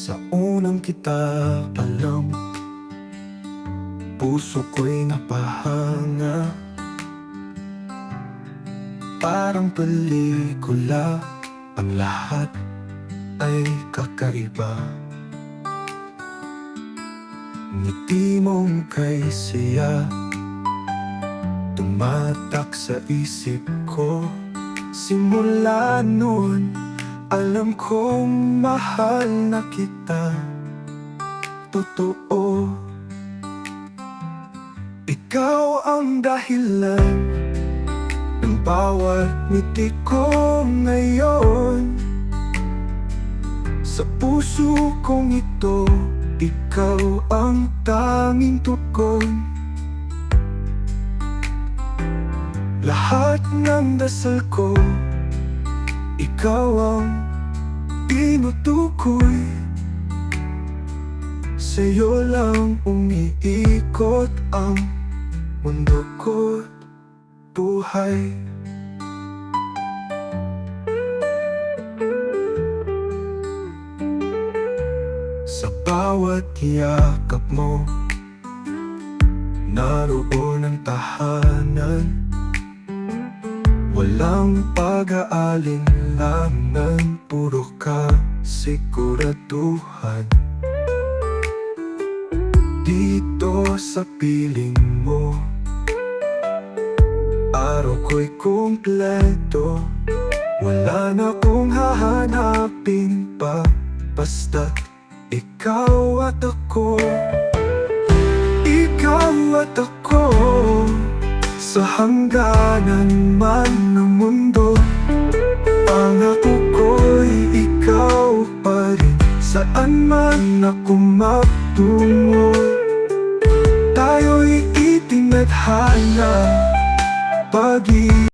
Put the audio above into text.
Sa unang kita alam, puso ko'y napahanga. Parang pelikula, ang lahat ay kakaiba. Ngiti mong kay siya, tumatak sa isip ko. Simula nun, alam kong mahal na kita. Totoo, ikaw ang dahilan ng bawat ngiti ko ngayon. Sa puso kong ito, ikaw ang tanging tugon. Lahat ng dasal ko, ikaw ang tinutukoy. Sa'yo lang umiikot ang mundo ko't buhay. Sa bawat yakap mo, naroon ang tahanan. Walang pag-aalinlangan, puro kasiguraduhan. Dito sa piling mo, araw ko'y kumpleto. Wala na kong hahanapin pa, basta't ikaw at ako. Ikaw at ako, sa hangganan man ng mundo. Pangako ko'y ikaw pa rin, saan man ako magtungo. Tayo'y itinadhana, pag-ibig.